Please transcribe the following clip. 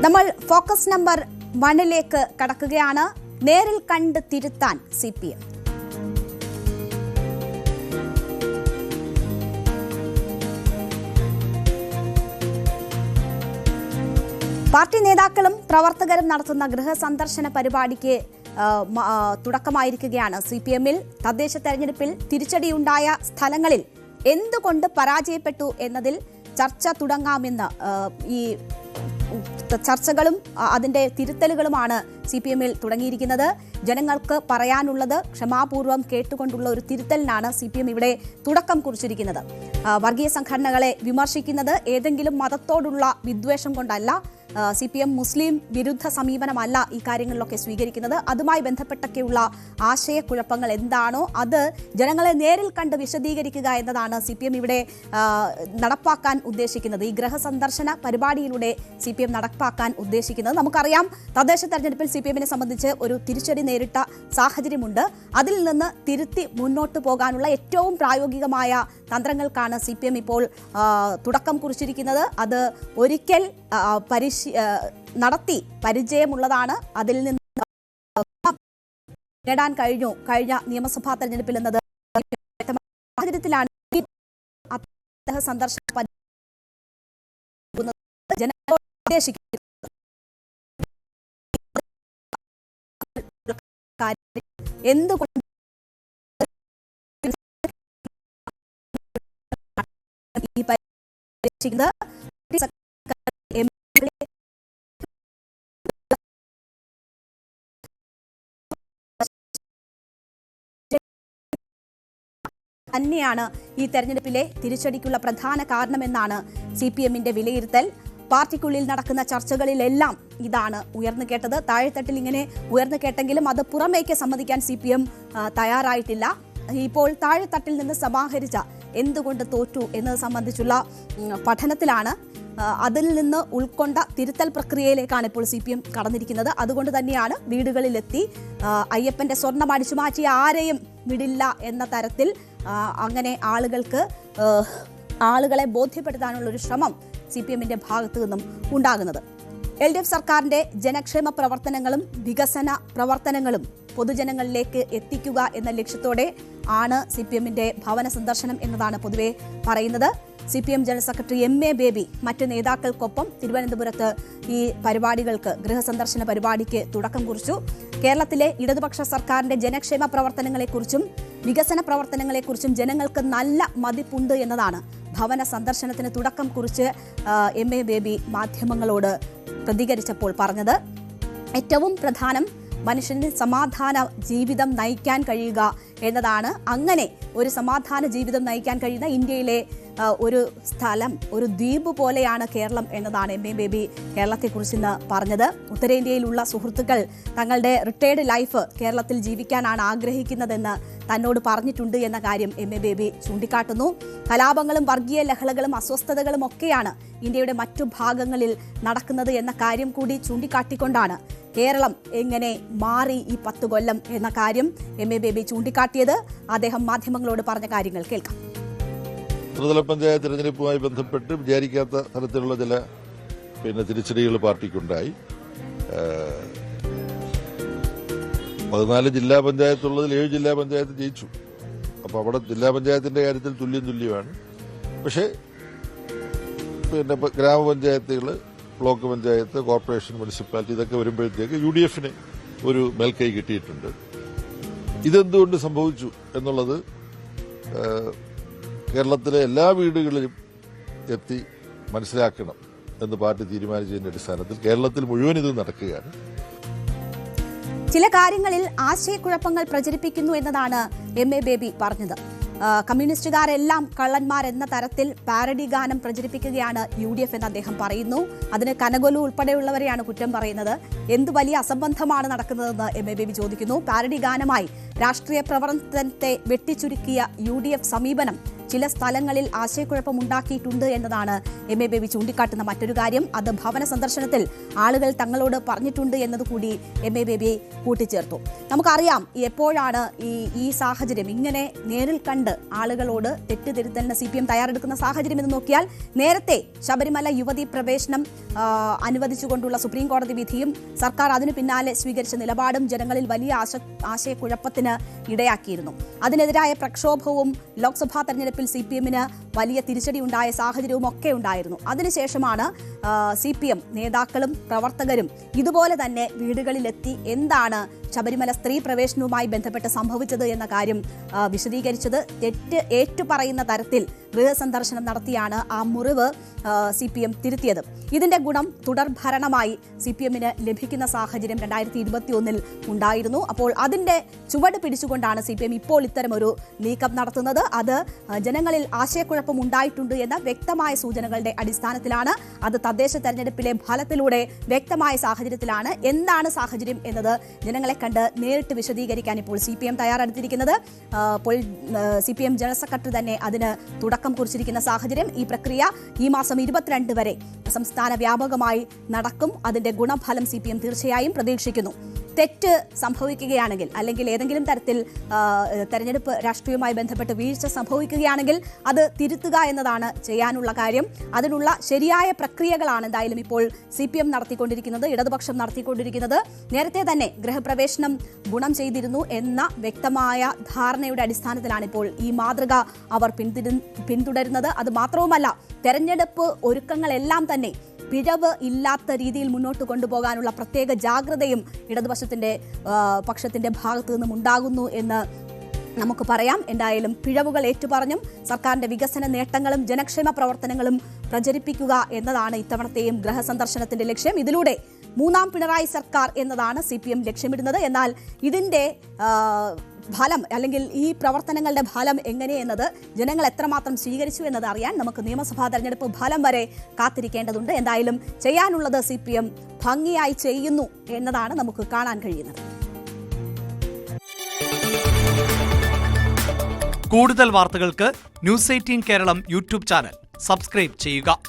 നമ്മൾ focus number 1 കടക്കുകയാണ്. നേരിൽ കണ്ട് തിരുത്താൻ CPM. പാർട്ടി നേതാക്കളും പ്രവർത്തകരും നടത്തുന്ന ഗൃഹസന്ദർശന പരിപാടിക്ക് തുടക്കമായിരിക്കുകയാണ്. CPM-ൽ തദ്ദേശ തെരഞ്ഞെടുപ്പിൽ തിരിച്ചടിയുണ്ടായ സ്ഥലങ്ങളിൽ എന്തുകൊണ്ട് പരാജയപ്പെട്ടു എന്നതിൽ ചർച്ച തുടങ്ങാമെന്ന് ഈ ചർച്ചകളും അതിന്റെ തിരുത്തലുകളുമാണ് CPM-ൽ തുടങ്ങിയിരിക്കുന്നത്. ജനങ്ങൾക്ക് പറയാനുള്ളത് ക്ഷമാപൂർവ്വം കേട്ടുകൊണ്ടുള്ള ഒരു തിരുത്തലിനാണ് CPM ഇവിടെ തുടക്കം കുറിച്ചിരിക്കുന്നത്. വർഗീയ സംഘടനകളെ വിമർശിക്കുന്നത് ഏതെങ്കിലും മതത്തോടുള്ള വിദ്വേഷം കൊണ്ടല്ല. CPM മുസ്ലിം വിരുദ്ധ സമീപനമല്ല ഈ കാര്യങ്ങളിലൊക്കെ സ്വീകരിക്കുന്നത്. അതുമായി ബന്ധപ്പെട്ടൊക്കെയുള്ള ആശയക്കുഴപ്പങ്ങൾ എന്താണോ അത് ജനങ്ങളെ നേരിൽ കണ്ട് വിശദീകരിക്കുക എന്നതാണ് CPM ഇവിടെ നടപ്പാക്കാൻ ഉദ്ദേശിക്കുന്നത്. ഈ ഗൃഹസന്ദർശന പരിപാടിയിലൂടെ CPM നടപ്പാക്കാൻ ഉദ്ദേശിക്കുന്നത്. നമുക്കറിയാം, തദ്ദേശ തെരഞ്ഞെടുപ്പിൽ CPM-നെ സംബന്ധിച്ച് ഒരു തിരിച്ചടി നേരിട്ട സാഹചര്യമുണ്ട്. അതിൽ നിന്ന് തിരുത്തി മുന്നോട്ട് പോകാനുള്ള ഏറ്റവും പ്രായോഗികമായ തന്ത്രങ്ങൾക്കാണ് CPM ഇപ്പോൾ തുടക്കം കുറിച്ചിരിക്കുന്നത്. അത് ഒരിക്കൽ നടത്തി പരിചയമുള്ളതാണ്. അതിൽ നിന്ന് നേടാൻ കഴിഞ്ഞ നിയമസഭാ തെരഞ്ഞെടുപ്പിൽ എന്നത് സാഹചര്യത്തിലാണ് സന്ദർശന ജനങ്ങളോട് ഉദ്ദേശിക്കുന്നത്. എന്തുകൊണ്ട് ഈ പരിശീലിക്കുന്നത് തന്നെയാണ് ഈ തെരഞ്ഞെടുപ്പിലെ തിരിച്ചടിക്കുള്ള പ്രധാന കാരണമെന്നാണ് CPM-ന്റെ വിലയിരുത്തൽ. പാർട്ടിക്കുള്ളിൽ നടക്കുന്ന ചർച്ചകളിലെല്ലാം ഇതാണ് ഉയർന്നു കേട്ടത്. താഴെത്തട്ടിൽ ഇങ്ങനെ ഉയർന്നു കേട്ടെങ്കിലും അത് പുറമേക്ക് സമ്മതിക്കാൻ CPM തയ്യാറായിട്ടില്ല. ഇപ്പോൾ താഴെത്തട്ടിൽ നിന്ന് സമാഹരിച്ച എന്തുകൊണ്ട് തോറ്റു എന്നത് സംബന്ധിച്ചുള്ള പഠനത്തിലാണ്. അതിൽ നിന്ന് ഉൾക്കൊണ്ട തിരുത്തൽ പ്രക്രിയയിലേക്കാണ് ഇപ്പോൾ CPM കടന്നിരിക്കുന്നത്. അതുകൊണ്ട് തന്നെയാണ് വീടുകളിലെത്തി അയ്യപ്പന്റെ സ്വർണം അടിച്ചു മാറ്റിയ ആരെയും വിടില്ല എന്ന തരത്തിൽ അങ്ങനെ ആളുകളെ ബോധ്യപ്പെടുത്താനുള്ള ഒരു ശ്രമം CPM-ന്റെ ഭാഗത്തു നിന്നും ഉണ്ടാകുന്നത്. LDF സർക്കാരിന്റെ ജനക്ഷേമ പ്രവർത്തനങ്ങളും വികസന പ്രവർത്തനങ്ങളും പൊതുജനങ്ങളിലേക്ക് എത്തിക്കുക എന്ന ലക്ഷ്യത്തോടെ ആണ് CPM-ന്റെ ഭവന സന്ദർശനം എന്നതാണ് പൊതുവെ പറയുന്നത്. CPM general secretary MA baby മറ്റ് നേതാക്കൾക്കൊപ്പം തിരുവനന്തപുരത്ത് ഈ പരിപാടികൾക്ക് ഗൃഹസന്ദർശന പരിപാടിക്ക് തുടക്കം കുറിച്ചു. കേരളത്തിലെ ഇടതുപക്ഷ സർക്കാരിന്റെ ജനക്ഷേമ പ്രവർത്തനങ്ങളെക്കുറിച്ചും വികസന പ്രവർത്തനങ്ങളെക്കുറിച്ചും ജനങ്ങൾക്ക് നല്ല മതിപ്പുണ്ട് എന്നതാണ് ഭവന സന്ദർശനത്തിന് തുടക്കം കുറിച്ച് MA ബേബി മാധ്യമങ്ങളോട് പ്രതികരിച്ചപ്പോൾ പറഞ്ഞത്. ഏറ്റവും പ്രധാനം മനുഷ്യന് സമാധാന ജീവിതം നയിക്കാൻ കഴിയുക എന്നതാണ്. അങ്ങനെ ഒരു സമാധാന ജീവിതം നയിക്കാൻ കഴിയുന്ന ഇന്ത്യയിലെ ഒരു സ്ഥലം, ഒരു ദ്വീപ് പോലെയാണ് കേരളം എന്നതാണ് MA ബേബി കേരളത്തെക്കുറിച്ച് ഇന്ന് പറഞ്ഞത്. ഉത്തരേന്ത്യയിലുള്ള സുഹൃത്തുക്കൾ തങ്ങളുടെ റിട്ടയർഡ് ലൈഫ് കേരളത്തിൽ ജീവിക്കാനാണ് ആഗ്രഹിക്കുന്നതെന്ന് തന്നോട് പറഞ്ഞിട്ടുണ്ട് എന്ന കാര്യം MA ബേബി ചൂണ്ടിക്കാട്ടുന്നു. കലാപങ്ങളും വർഗീയ ലഹളകളും അസ്വസ്ഥതകളും ഒക്കെയാണ് ഇന്ത്യയുടെ മറ്റു ഭാഗങ്ങളിൽ നടക്കുന്നത് എന്ന കാര്യം കൂടി ചൂണ്ടിക്കാട്ടിക്കൊണ്ടാണ് കേരളം എങ്ങനെ മാറി ഈ 10 കൊല്ലം എന്ന കാര്യം MA ബേബി ചൂണ്ടിക്കാട്ടിയത്. അദ്ദേഹം മാധ്യമങ്ങളോട് പറഞ്ഞ കാര്യങ്ങൾ കേൾക്കാം. ത്രിതല പഞ്ചായത്ത് തെരഞ്ഞെടുപ്പുമായി ബന്ധപ്പെട്ട് വിചാരിക്കാത്ത തരത്തിലുള്ള ചില തിരിച്ചടികൾ പാർട്ടിക്കുണ്ടായി. 14 ജില്ലാ പഞ്ചായത്തുള്ളതിൽ 7 ജില്ലാ പഞ്ചായത്ത് ജയിച്ചു. അപ്പോൾ അവിടെ ജില്ലാ പഞ്ചായത്തിന്റെ കാര്യത്തിൽ തുല്യമാണ്. പക്ഷേ ഗ്രാമപഞ്ചായത്തുകൾ, ബ്ലോക്ക് പഞ്ചായത്ത്, കോർപ്പറേഷൻ, മുനിസിപ്പാലിറ്റി ഇതൊക്കെ വരുമ്പോഴത്തേക്ക് UDF-ന് ഒരു മേൽക്കൈ കിട്ടിയിട്ടുണ്ട്. ഇതെന്തുകൊണ്ട് സംഭവിച്ചു എന്നുള്ളത് കേരളത്തിലെ എല്ലാ വീടുകളിലും എത്തി മനസ്സിലാക്കണം എന്ന് പാർട്ടി തീരുമാനിച്ചതിന്റെ അടിസ്ഥാനത്തിൽ കേരളത്തിൽ മുഴുവൻ ഇത് നടക്കുകയാണ്. ചില കാര്യങ്ങളിൽ ആശയക്കുഴപ്പങ്ങൾ പ്രചരിപ്പിക്കുന്നു എന്നതാണ് MA ബേബി പറഞ്ഞത്. കമ്മ്യൂണിസ്റ്റുകാരെല്ലാം കള്ളന്മാരെന്ന തരത്തിൽ പാരഡി ഗാനം പ്രചരിപ്പിക്കുകയാണ് UDF എന്ന് അദ്ദേഹം പറയുന്നു. അതിന് കനകൊലു ഉൾപ്പെടെയുള്ളവരെയാണ് കുറ്റം പറയുന്നത്. എന്ത് വലിയ അസംബന്ധമാണ് നടക്കുന്നതെന്ന് MA ബേബി ചോദിക്കുന്നു. പാരഡി ഗാനമായി രാഷ്ട്രീയ പ്രവർത്തനത്തെ വെട്ടിച്ചുരുക്കിയ UDF സമീപനം ചില സ്ഥലങ്ങളിൽ ആശയക്കുഴപ്പമുണ്ടാക്കിയിട്ടുണ്ട് എന്നതാണ് MA ബേബി ചൂണ്ടിക്കാട്ടുന്ന മറ്റൊരു കാര്യം. അത് ഭവന സന്ദർശനത്തിൽ ആളുകൾ തങ്ങളോട് പറഞ്ഞിട്ടുണ്ട് എന്നതുകൂടി MA ബേബി കൂട്ടിച്ചേർത്തു. നമുക്കറിയാം എപ്പോഴാണ് ഈ സാഹചര്യം ഇങ്ങനെ നേരിൽ കണ്ട് ആളുകളോട് തെറ്റുതിരുത്തലിന് CPM തയ്യാറെടുക്കുന്ന സാഹചര്യം എന്ന് നോക്കിയാൽ നേരത്തെ ശബരിമല യുവതീ പ്രവേശനം അനുവദിച്ചുകൊണ്ടുള്ള സുപ്രീം കോടതി വിധിയും സർക്കാർ അതിനു പിന്നാലെ സ്വീകരിച്ച നിലപാടും ജനങ്ങളിൽ വലിയ ആശയക്കുഴപ്പത്തിന് ഇടയാക്കിയിരുന്നു. അതിനെതിരായ പ്രക്ഷോഭവും ലോക്സഭാ തെരഞ്ഞെടുപ്പിൽ CPM-ന് വലിയ തിരിച്ചടി ഉണ്ടായ സാഹചര്യവും ഒക്കെ ഉണ്ടായിരുന്നു. അതിനുശേഷമാണ് CPM നേതാക്കളും പ്രവർത്തകരും ഇതുപോലെ തന്നെ വീടുകളിലെത്തി എന്താണ് ശബരിമല സ്ത്രീ പ്രവേശനവുമായി ബന്ധപ്പെട്ട് സംഭവിച്ചത് എന്ന കാര്യം വിശദീകരിച്ചത്. തെറ്റ് ഏറ്റുപറയുന്ന തരത്തിൽ ഗൃഹസന്ദർശനം നടത്തിയാണ് ആ മുറിവ് CPM തിരുത്തിയത്. ഇതിന്റെ ഗുണം തുടർഭരണമായി CPM-ന് ലഭിക്കുന്ന സാഹചര്യം 2021 ഉണ്ടായിരുന്നു. അപ്പോൾ അതിന്റെ ചുവട് പിടിച്ചുകൊണ്ടാണ് CPM ഇപ്പോൾ ഇത്തരമൊരു നീക്കം നടത്തുന്നത്. അത് ജനങ്ങളിൽ ആശയക്കുഴപ്പം ഉണ്ടായിട്ടുണ്ട് എന്ന വ്യക്തമായ സൂചനകളുടെ അടിസ്ഥാനത്തിലാണ്. അത് തദ്ദേശ തെരഞ്ഞെടുപ്പിലെ ഫലത്തിലൂടെ വ്യക്തമായ സാഹചര്യത്തിലാണ്. എന്താണ് സാഹചര്യം എന്നത് ജനങ്ങളെ കണ്ട് നേരിട്ട് വിശദീകരിക്കാൻ ഇപ്പോൾ CPM തയ്യാറെടുത്തിരിക്കുന്നത്. CPM ജനറൽ സെക്രട്ടറി തന്നെ അതിന് തുടക്കം കുറിച്ചിരിക്കുന്ന സാഹചര്യം. ഈ പ്രക്രിയ ഈ മാസം 22 വരെ സംസ്ഥാന വ്യാപകമായി നടക്കും. അതിന്റെ ഗുണഫലം CPM തീർച്ചയായും പ്രതീക്ഷിക്കുന്നു. തെറ്റ് സംഭവിക്കുകയാണെങ്കിൽ അല്ലെങ്കിൽ ഏതെങ്കിലും തരത്തിൽ തെരഞ്ഞെടുപ്പ് രാഷ്ട്രീയവുമായി ബന്ധപ്പെട്ട് വീഴ്ച സംഭവിക്കുകയാണെങ്കിൽ അത് തിരുത്തുക എന്നതാണ് ചെയ്യാനുള്ള കാര്യം. അതിനുള്ള ശരിയായ പ്രക്രിയകളാണ് എന്തായാലും ഇപ്പോൾ CPM നടത്തിക്കൊണ്ടിരിക്കുന്നത്, ഇടതുപക്ഷം നടത്തിക്കൊണ്ടിരിക്കുന്നത്. നേരത്തെ തന്നെ ഗൃഹപ്രവേശനം ഗുണം ചെയ്തിരുന്നു എന്ന വ്യക്തമായ ധാരണയുടെ അടിസ്ഥാനത്തിലാണ് ഇപ്പോൾ ഈ മാതൃക അവർ പിന്തുടരുന്നത്. അത് മാത്രവുമല്ല, തെരഞ്ഞെടുപ്പ് ഒരുക്കങ്ങളെല്ലാം തന്നെ പിഴവ് ഇല്ലാത്ത രീതിയിൽ മുന്നോട്ട് കൊണ്ടുപോകാനുള്ള പ്രത്യേക ജാഗ്രതയും പക്ഷത്തിന്റെ ഭാഗത്തു നിന്നും ഉണ്ടാകുന്നു എന്ന് നമുക്ക് പറയാം. എന്തായാലും പിഴവുകൾ ഏറ്റുപറഞ്ഞും സർക്കാരിന്റെ വികസന നേട്ടങ്ങളും ജനക്ഷേമ പ്രവർത്തനങ്ങളും പ്രചരിപ്പിക്കുക എന്നതാണ് ഇത്തവണത്തെയും ഗൃഹസന്ദർശനത്തിന്റെ ലക്ഷ്യം. ഇതിലൂടെ മൂന്നാം പിണറായി സർക്കാർ എന്നതാണ് CPM ലക്ഷ്യമിടുന്നത്. എന്നാൽ ഇതിന്റെ ഫലം അല്ലെങ്കിൽ ഈ പ്രവർത്തനങ്ങളുടെ ഫലം എങ്ങനെയെന്നത് ജനങ്ങൾ എത്രമാത്രം സ്വീകരിച്ചു എന്നത് അറിയാൻ നമുക്ക് നിയമസഭാ തെരഞ്ഞെടുപ്പ് ഫലം വരെ കാത്തിരിക്കേണ്ടതുണ്ട്. എന്തായാലും ചെയ്യാനുള്ളത് CPM ഭംഗിയായി ചെയ്യുന്നു എന്നതാണ് നമുക്ക് കാണാൻ കഴിയുന്നത്. കൂടുതൽ വാർത്തകൾക്ക് News 18 Keralam YouTube channel subscribe ചെയ്യുക.